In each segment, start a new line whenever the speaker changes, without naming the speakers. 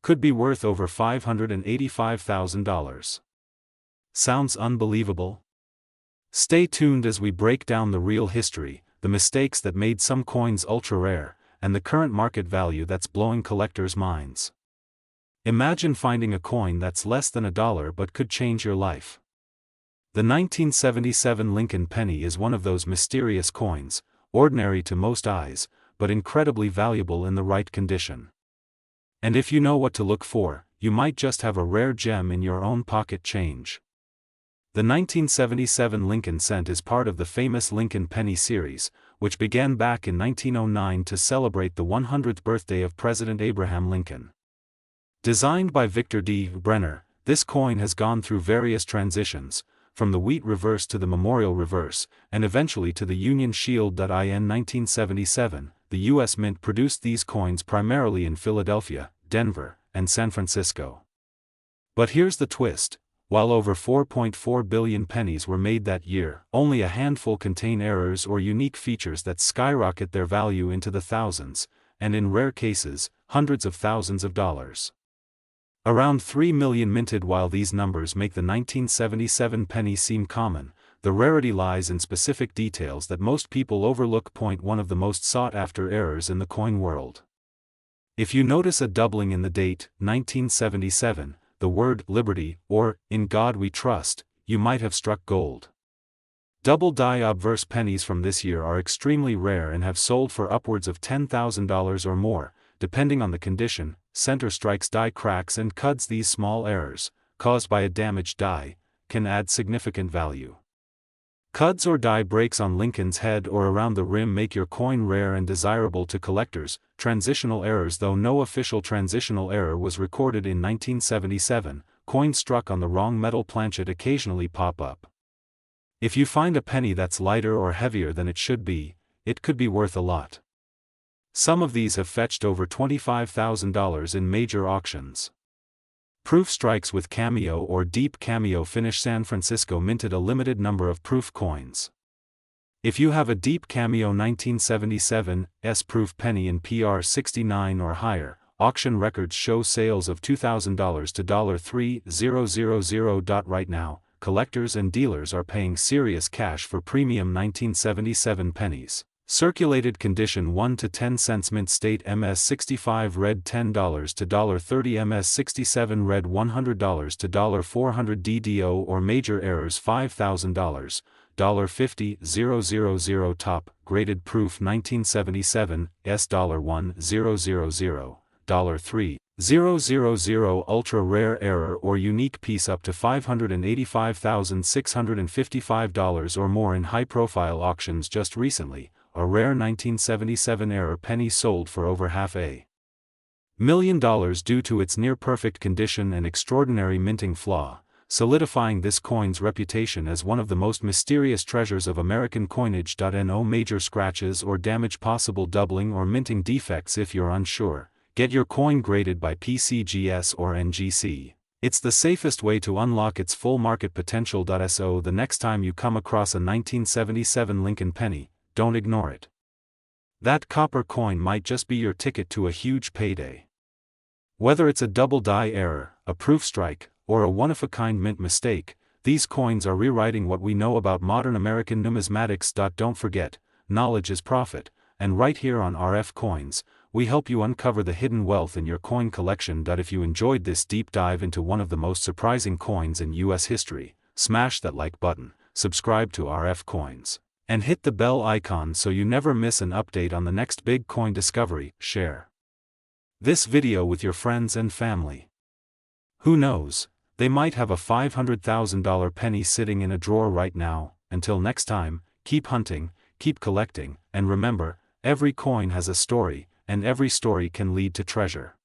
could be worth over $585,000. Sounds unbelievable? Stay tuned as we break down the real history, the mistakes that made some coins ultra-rare, and the current market value that's blowing collectors' minds. Imagine finding a coin that's less than $1 but could change your life. The 1977 Lincoln penny is one of those mysterious coins, ordinary to most eyes, but incredibly valuable in the right condition. And if you know what to look for, you might just have a rare gem in your own pocket change. The 1977 Lincoln cent is part of the famous Lincoln penny series, which began back in 1909 to celebrate the 100th birthday of President Abraham Lincoln. Designed by Victor D. Brenner, this coin has gone through various transitions, from the wheat reverse to the memorial reverse, and eventually to the Union Shield. In 1977, the U.S. Mint produced these coins primarily in Philadelphia, Denver, and San Francisco. But here's the twist. While over 4.4 billion pennies were made that year, only a handful contain errors or unique features that skyrocket their value into the thousands, and in rare cases, hundreds of thousands of dollars. Around 3 million minted. While these numbers make the 1977 penny seem common, the rarity lies in specific details that most people overlook. One of the most sought-after errors in the coin world. If you notice a doubling in the date, 1977, the word liberty, or in God we trust, you might have struck gold. Double die obverse pennies from this year are extremely rare and have sold for upwards of $10,000 or more, depending on the condition. Center strikes, die cracks and cuts. These small errors, caused by a damaged die, can add significant value. Cuds or die breaks on Lincoln's head or around the rim make your coin rare and desirable to collectors. Transitional errors. Though no official transitional error was recorded in 1977, coins struck on the wrong metal planchet occasionally pop up. If you find a penny that's lighter or heavier than it should be, it could be worth a lot. Some of these have fetched over $25,000 in major auctions. Proof strikes with cameo or deep cameo finish. San Francisco minted a limited number of proof coins. If you have a deep cameo 1977 proof penny in PR 69 or higher, auction records show sales of $2,000 to $3,000. Right now, collectors and dealers are paying serious cash for premium 1977 pennies. Circulated condition 1 to 10 cents. Mint state MS65 red $10 to $30, MS67 red $100 to $400. DDO or major errors $5,000, $50,000. Top graded proof 1977 $1,000, $3,000. Ultra rare error or unique piece up to $585,655 or more in high profile auctions. Just recently, a rare 1977 error penny sold for over $500,000 due to its near-perfect condition and extraordinary minting flaw, solidifying this coin's reputation as one of the most mysterious treasures of American coinage. No major scratches or damage, possible doubling or minting defects. If you're unsure, get your coin graded by PCGS or NGC. It's the safest way to unlock its full market potential. So the next time you come across a 1977 Lincoln penny, don't ignore it. That copper coin might just be your ticket to a huge payday. Whether it's a double die error, a proof strike, or a one-of-a-kind mint mistake, these coins are rewriting what we know about modern American numismatics. Don't forget, knowledge is profit, and right here on RF Coins, we help you uncover the hidden wealth in your coin collection. If you enjoyed this deep dive into one of the most surprising coins in US history, smash that like button, subscribe to RF Coins, and hit the bell icon so you never miss an update on the next big coin discovery. Share this video with your friends and family. Who knows, they might have a $500,000 penny sitting in a drawer right now. Until next time, keep hunting, keep collecting, and remember, every coin has a story, and every story can lead to treasure.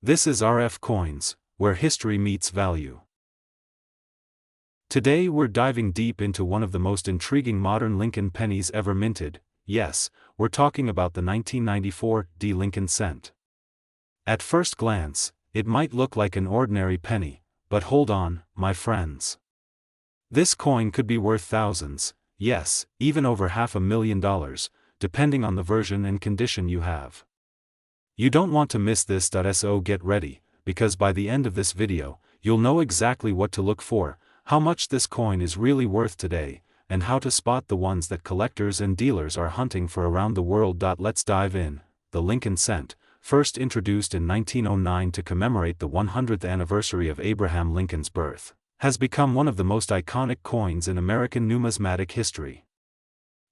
This is RF Coins, where history meets value. Today we're diving deep into one of the most intriguing modern Lincoln pennies ever minted. Yes, we're talking about the 1994 Lincoln cent. At first glance, it might look like an ordinary penny, but hold on, my friends. This coin could be worth thousands, yes, even over $500,000, depending on the version and condition you have. You don't want to miss this. So get ready, because by the end of this video, you'll know exactly what to look for, how much this coin is really worth today, and how to spot the ones that collectors and dealers are hunting for around the world. Let's dive in. The Lincoln cent, first introduced in 1909 to commemorate the 100th anniversary of Abraham Lincoln's birth, has become one of the most iconic coins in American numismatic history.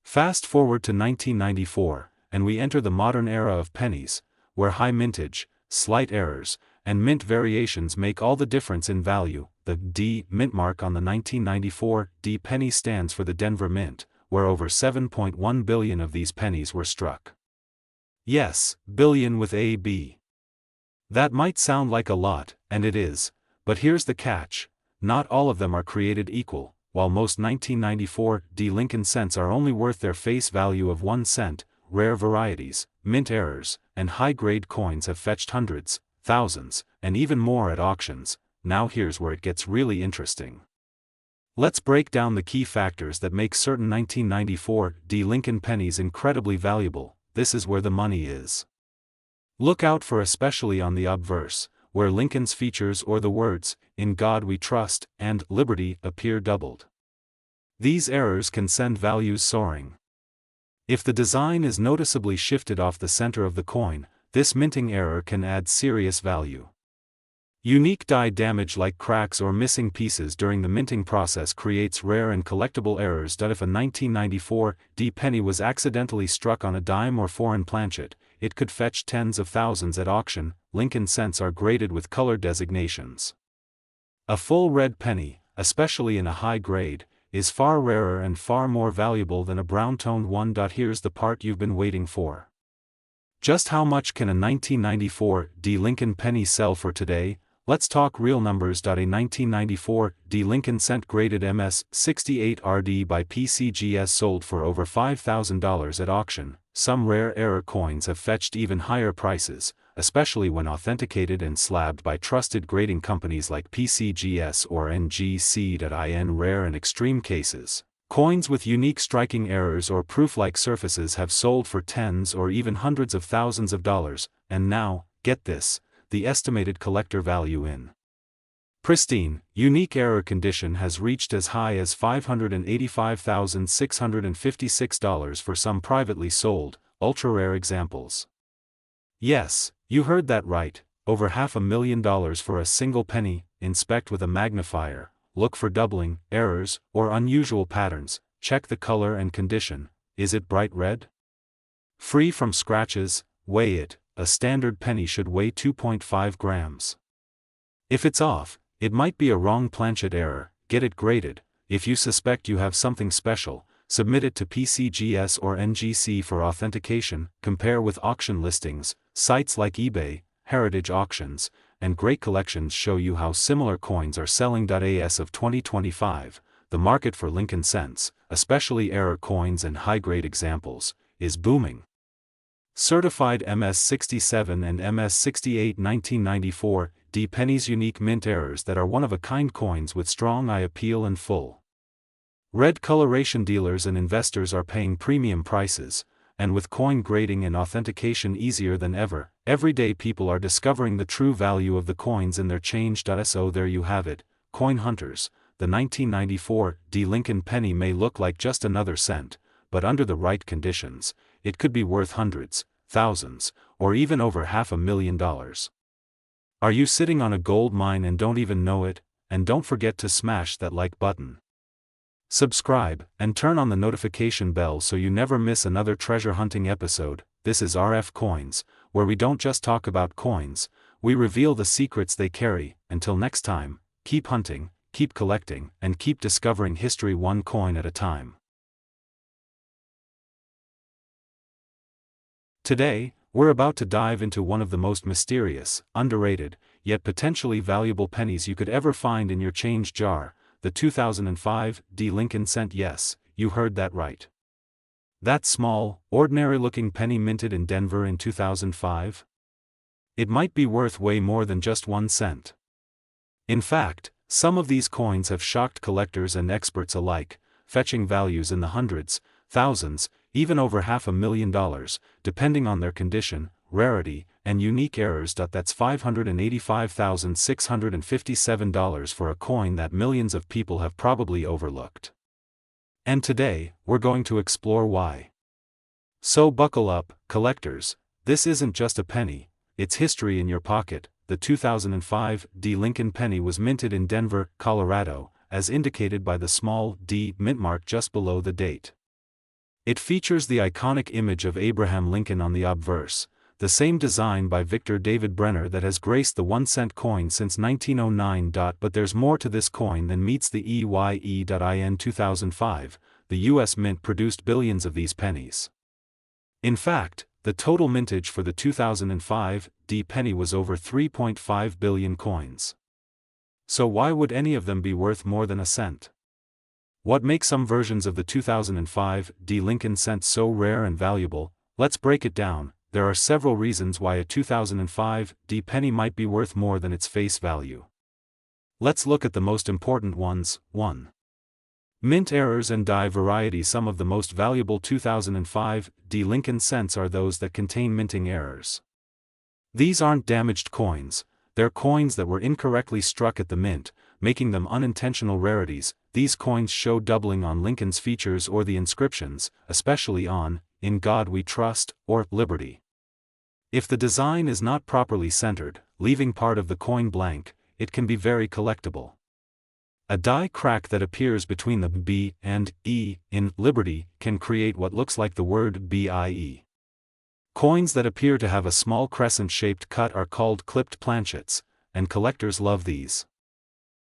Fast forward to 1994, and we enter the modern era of pennies, where high mintage, slight errors, and mint variations make all the difference in value. The D mint mark on the 1994 D penny stands for the Denver Mint, where over 7.1 billion of these pennies were struck. Yes, billion with a B. That might sound like a lot, and it is, but here's the catch: not all of them are created equal. While most 1994 D Lincoln cents are only worth their face value of 1 cent, rare varieties, mint errors, and high-grade coins have fetched hundreds, thousands, and even more at auctions. Now here's where it gets really interesting. Let's break down the key factors that make certain 1994 D Lincoln pennies incredibly valuable. This is where the money is. Look out for, especially on the obverse, where Lincoln's features or the words, "In God We Trust," and "Liberty" appear doubled. These errors can send values soaring. If the design is noticeably shifted off the center of the coin, this minting error can add serious value. Unique die damage like cracks or missing pieces during the minting process creates rare and collectible errors. If a 1994 D penny was accidentally struck on a dime or foreign planchet, it could fetch tens of thousands at auction. Lincoln cents are graded with color designations. A full red penny, especially in a high grade, is far rarer and far more valuable than a brown-toned one. Here's the part you've been waiting for. Just how much can a 1994 D Lincoln penny sell for today? Let's talk real numbers. A 1994 D Lincoln cent graded MS-68 RD by PCGS sold for over $5,000 at auction. Some rare error coins have fetched even higher prices, especially when authenticated and slabbed by trusted grading companies like PCGS or NGC.in. Rare and extreme cases, coins with unique striking errors or proof-like surfaces have sold for tens or even hundreds of thousands of dollars, and now, get this, the estimated collector value in pristine, unique error condition has reached as high as $585,656 for some privately sold, ultra-rare examples. Yes, you heard that right, over $500,000 for a single penny. Inspect with a magnifier, look for doubling, errors, or unusual patterns. Check the color and condition. Is it bright red? Free from scratches? Weigh it. A standard penny should weigh 2.5 grams. If it's off, it might be a wrong planchet error. Get it graded. If you suspect you have something special, submit it to PCGS or NGC for authentication. Compare with auction listings. Sites like eBay, Heritage Auctions, and Great Collections show you how similar coins are selling. As of 2025, the market for Lincoln cents, especially error coins and high-grade examples, is booming. Certified MS-67 and MS-68 1994 D pennies, unique mint errors that are one-of-a-kind coins with strong eye appeal and full red coloration. Dealers and investors are paying premium prices, and with coin grading and authentication easier than ever, everyday people are discovering the true value of the coins in their change. So there you have it, coin hunters. The 1994 D Lincoln penny may look like just another cent, but under the right conditions, it could be worth hundreds, thousands, or even over $500,000. Are you sitting on a gold mine and don't even know it? And don't forget to smash that like button. Subscribe, and turn on the notification bell so you never miss another treasure hunting episode. This is RF Coins, where we don't just talk about coins, we reveal the secrets they carry. Until next time, keep hunting, keep collecting, and keep discovering history one coin at a time. Today, we're about to dive into one of the most mysterious, underrated, yet potentially valuable pennies you could ever find in your change jar, the 2005 D Lincoln cent. Yes, you heard that right. That small, ordinary-looking penny minted in Denver in 2005? It might be worth way more than just 1 cent. In fact, some of these coins have shocked collectors and experts alike, fetching values in the hundreds, thousands, even over $500,000, depending on their condition, rarity, and unique errors. That's $585,657 for a coin that millions of people have probably overlooked. And today, we're going to explore why. So buckle up, collectors, this isn't just a penny, it's history in your pocket. The 2005 D. Lincoln penny was minted in Denver, Colorado, as indicated by the small D mint mark just below the date. It features the iconic image of Abraham Lincoln on the obverse, the same design by Victor David Brenner that has graced the 1-cent coin since 1909. But there's more to this coin than meets the EYE. In 2005, the U.S. Mint produced billions of these pennies. In fact, the total mintage for the 2005 D penny was over 3.5 billion coins. So why would any of them be worth more than a cent? What makes some versions of the 2005 D Lincoln cent so rare and valuable? Let's break it down. There are several reasons why a 2005 D penny might be worth more than its face value. Let's look at the most important ones. 1. Mint errors and die variety. Some of the most valuable 2005 D Lincoln cents are those that contain minting errors. These aren't damaged coins, they're coins that were incorrectly struck at the mint, making them unintentional rarities. These coins show doubling on Lincoln's features or the inscriptions, especially on "In God We Trust" or "Liberty." If the design is not properly centered, leaving part of the coin blank, it can be very collectible. A die crack that appears between the B and E in Liberty can create what looks like the word BIE. Coins that appear to have a small crescent-shaped cut are called clipped planchets, and collectors love these.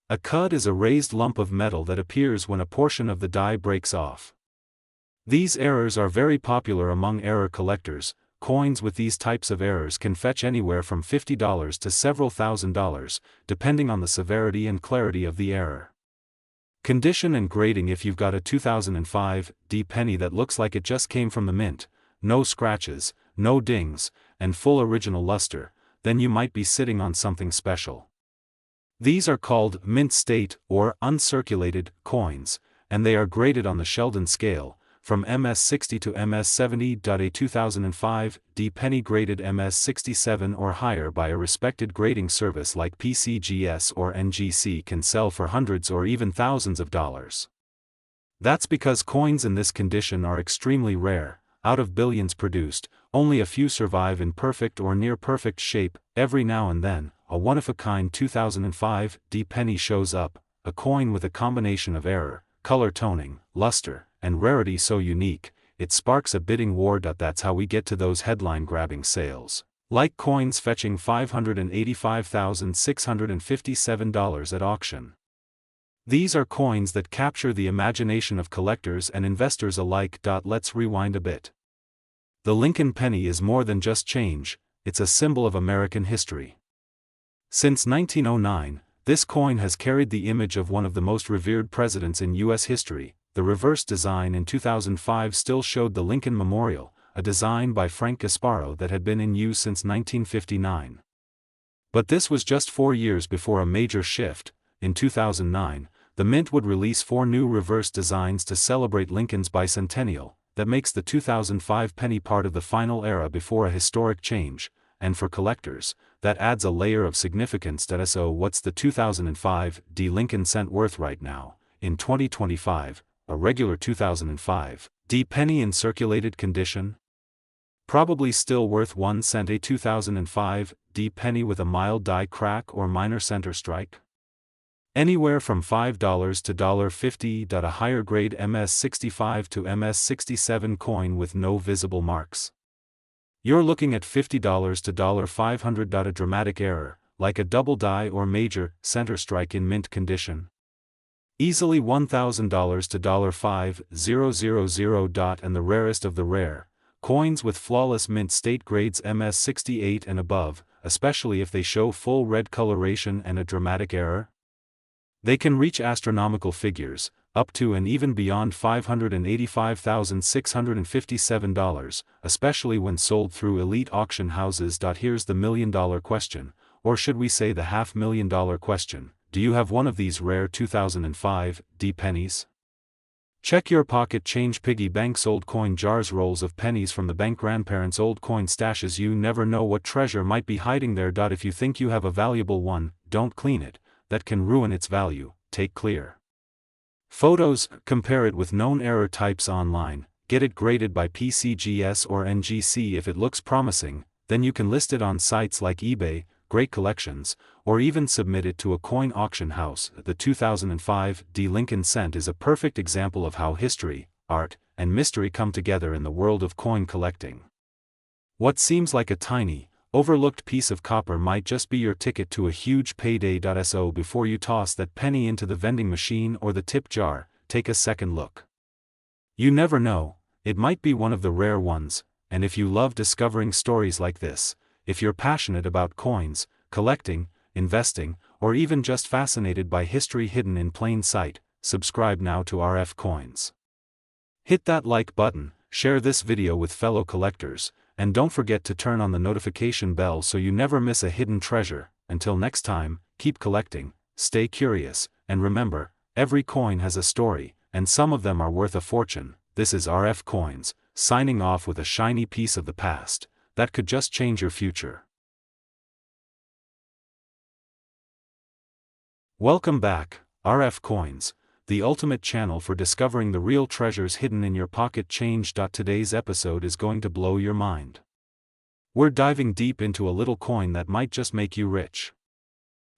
A cud is a raised lump of metal that appears when a portion of the die breaks off. These errors are very popular among error collectors. Coins with these types of errors can fetch anywhere from $50 to several $1,000s, depending on the severity and clarity of the error. Condition and grading. If you've got a 2005 D penny that looks like it just came from the mint, no scratches, no dings, and full original luster, then you might be sitting on something special. These are called mint state or uncirculated coins, and they are graded on the Sheldon scale, from MS60 to MS70. A 2005 D penny graded MS67 or higher by a respected grading service like PCGS or NGC can sell for hundreds or even thousands of dollars. That's because coins in this condition are extremely rare. Out of billions produced, only a few survive in perfect or near perfect shape. Every now and then, a one-of-a-kind 2005 D penny shows up, a coin with a combination of error, color toning, luster, and rarity so unique, it sparks a bidding war. That's how we get to those headline-grabbing sales, like coins fetching $585,657 at auction. These are coins that capture the imagination of collectors and investors alike. Let's rewind a bit. The Lincoln penny is more than just change, it's a symbol of American history. Since 1909, this coin has carried the image of one of the most revered presidents in U.S. history. The reverse design in 2005 still showed the Lincoln Memorial, a design by Frank Gasparo that had been in use since 1959. But this was just 4 years before a major shift. In 2009, the Mint would release 4 new reverse designs to celebrate Lincoln's bicentennial. That makes the 2005 penny part of the final era before a historic change, and for collectors, that adds a layer of significance. So what's the 2005 D Lincoln cent worth right now, in 2025? A regular 2005 D penny in circulated condition? Probably still worth 1 cent. A 2005 D penny with a mild die crack or minor center strike? Anywhere from $5 to $50. A higher grade MS65 to MS67 coin with no visible marks? You're looking at $50 to $500. A dramatic error, like a double die or major center strike in mint condition? Easily $1,000 to $5,000. And the rarest of the rare, coins with flawless mint state grades MS68 and above, especially if they show full red coloration and a dramatic error? They can reach astronomical figures, up to and even beyond $585,657, especially when sold through elite auction houses. Here's the million-dollar question, or should we say the $500,000 question. Do you have one of these rare 2005 D pennies? Check your pocket change. Piggy banks. Old coin jars. Rolls of pennies from the bank. Grandparents' old coin stashes. You never know what treasure might be hiding there. If you think you have a valuable one, don't clean it. That can ruin its value. Take clear photos. Compare it with known error types online. Get it graded by PCGS or NGC. If it looks promising, then you can list it on sites like eBay, Great Collections, or even submit it to a coin auction house. The 2005 D. Lincoln cent is a perfect example of how history, art, and mystery come together in the world of coin collecting. What seems like a tiny, overlooked piece of copper might just be your ticket to a huge payday. So before you toss that penny into the vending machine or the tip jar, take a second look. You never know, it might be one of the rare ones, and if you love discovering stories like this, if you're passionate about coins, collecting, investing, or even just fascinated by history hidden in plain sight, subscribe now to RF Coins. Hit that like button, share this video with fellow collectors, and don't forget to turn on the notification bell so you never miss a hidden treasure. Until next time, keep collecting, stay curious, and remember, every coin has a story, and some of them are worth a fortune. This is RF Coins, signing off with a shiny piece of the past that could just change your future. Welcome back, RF Coins, the ultimate channel for discovering the real treasures hidden in your pocket change. Today's episode is going to blow your mind. We're diving deep into a little coin that might just make you rich.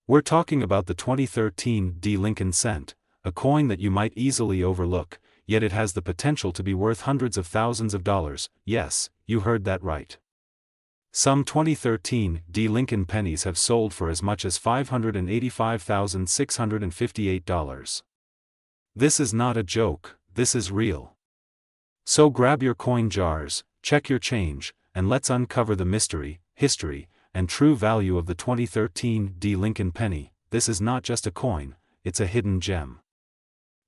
We're talking about the 2013 D. Lincoln cent, a coin that you might easily overlook, yet it has the potential to be worth hundreds of thousands of dollars. Yes, you heard that right. Some 2013 D. Lincoln pennies have sold for as much as $585,658. This is not a joke, this is real. So grab your coin jars, check your change, and let's uncover the mystery, history, and true value of the 2013 D. Lincoln penny. This is not just a coin, it's a hidden gem.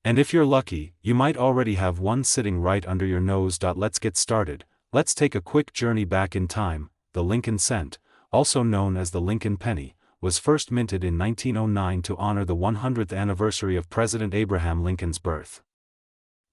And if you're lucky, you might already have one sitting right under your nose. Let's get started. Let's take a quick journey back in time. The Lincoln cent, also known as the Lincoln penny, was first minted in 1909 to honor the 100th anniversary of President Abraham Lincoln's birth.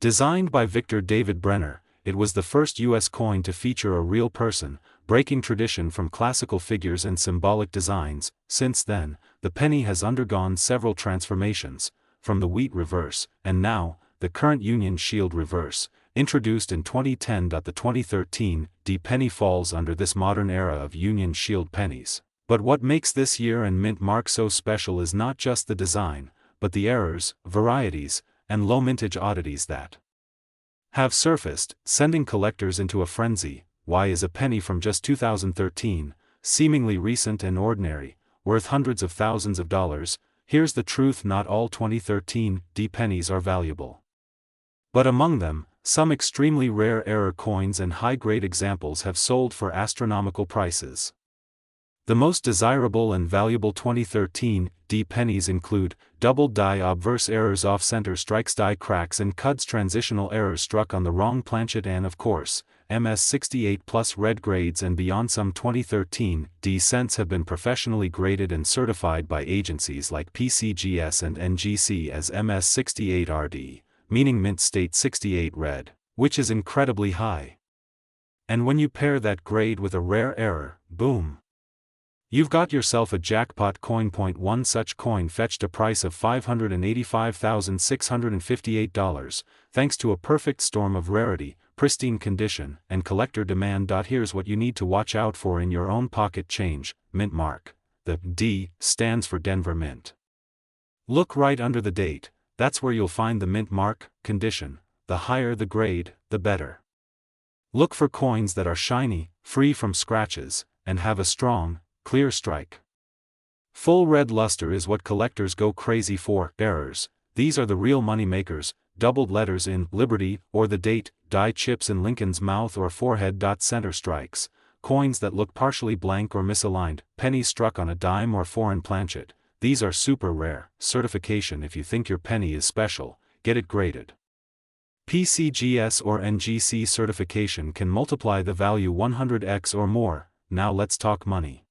Designed by Victor David Brenner, it was the first U.S. coin to feature a real person, breaking tradition from classical figures and symbolic designs. Since then, the penny has undergone several transformations, from the wheat reverse, and now, the current Union Shield reverse, introduced in 2010. The 2013 D penny falls under this modern era of Union Shield pennies. But what makes this year and mint mark so special is not just the design, but the errors, varieties, and low mintage oddities that have surfaced, sending collectors into a frenzy. Why is a penny from just 2013, seemingly recent and ordinary, worth hundreds of thousands of dollars? Here's the truth: not all 2013 D pennies are valuable. But among them, some extremely rare error coins and high-grade examples have sold for astronomical prices. The most desirable and valuable 2013 D pennies include doubled die obverse errors, off-center strikes, die cracks, and cuds, transitional errors, struck on the wrong planchet, and of course, MS68 plus red grades and beyond. Some 2013 D cents have been professionally graded and certified by agencies like PCGS and NGC as MS68 RD, meaning mint state 68 red, which is incredibly high. And when you pair that grade with a rare error, boom! You've got yourself a jackpot coin. One such coin fetched a price of $585,658, thanks to a perfect storm of rarity, pristine condition, and collector demand. Here's what you need to watch out for in your own pocket change. Mint mark. The D stands for Denver Mint. Look right under the date, that's where you'll find the mint mark. Condition: the higher the grade, the better. Look for coins that are shiny, free from scratches, and have a strong, clear strike. Full red luster is what collectors go crazy for. Errors: these are the real money makers. Doubled letters in Liberty or the date, die chips in Lincoln's mouth or forehead. Center strikes: coins that look partially blank or misaligned, pennies struck on a dime or foreign planchet. These are super rare. Certification: if you think your penny is special, get it graded. PCGS or NGC certification can multiply the value 100x or more. Now let's talk money.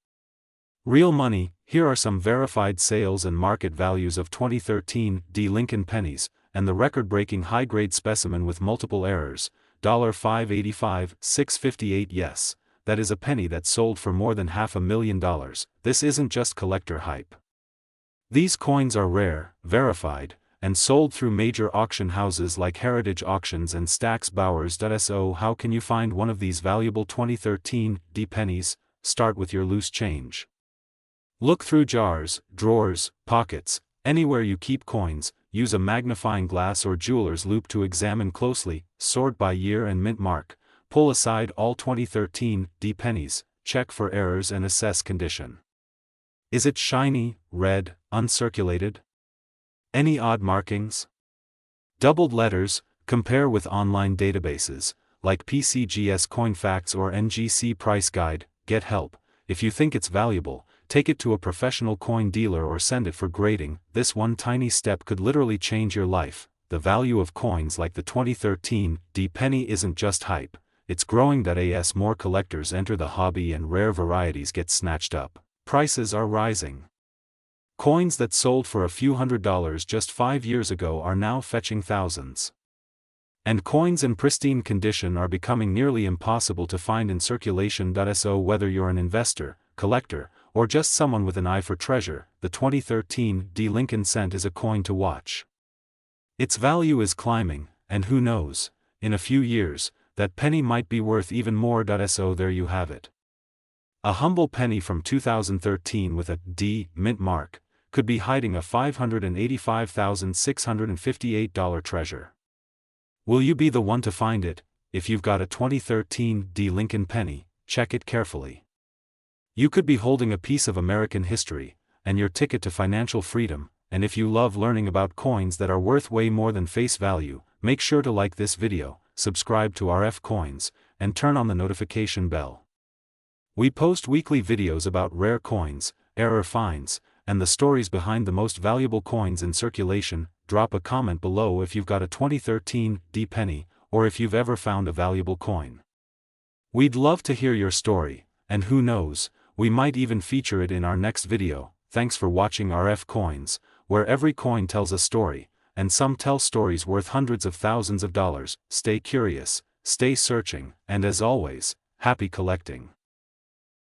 Real money. Here are some verified sales and market values of 2013 D Lincoln pennies, and the record-breaking high-grade specimen with multiple errors, $585, $658. Yes, that is a penny that sold for more than $500,000. This isn't just collector hype. These coins are rare, verified, and sold through major auction houses like Heritage Auctions and Stack's Bowers.so. How can you find one of these valuable 2013 D pennies? Start with your loose change. Look through jars, drawers, pockets, anywhere you keep coins. Use a magnifying glass or jeweler's loupe to examine closely. Sort by year and mint mark. Pull aside all 2013 D pennies, check for errors and assess condition. Is it shiny, red, uncirculated? Any odd markings? Doubled letters? Compare with online databases, like PCGS Coinfacts or NGC Price Guide. Get help. If you think it's valuable, take it to a professional coin dealer or send it for grading. This one tiny step could literally change your life. The value of coins like the 2013 D penny isn't just hype, it's growing. As more collectors enter the hobby and rare varieties get snatched up, prices are rising. Coins that sold for a few $100s just 5 years ago are now fetching thousands. And coins in pristine condition are becoming nearly impossible to find in circulation.so. Whether you're an investor, collector, or just someone with an eye for treasure, the 2013 D Lincoln cent is a coin to watch. Its value is climbing, and who knows, in a few years, that penny might be worth even more.so. There you have it. A humble penny from 2013 with a D mint mark could be hiding a $585,658 treasure. Will you be the one to find it? If you've got a 2013 D Lincoln penny, check it carefully. You could be holding a piece of American history, and your ticket to financial freedom. And if you love learning about coins that are worth way more than face value, make sure to like this video, subscribe to RF Coins, and turn on the notification bell. We post weekly videos about rare coins, error finds, and the stories behind the most valuable coins in circulation. Drop a comment below if you've got a 2013 D penny, or if you've ever found a valuable coin. We'd love to hear your story, and who knows, we might even feature it in our next video. Thanks for watching RF Coins, where every coin tells a story, and some tell stories worth hundreds of thousands of dollars. Stay curious, stay searching, and as always, happy collecting.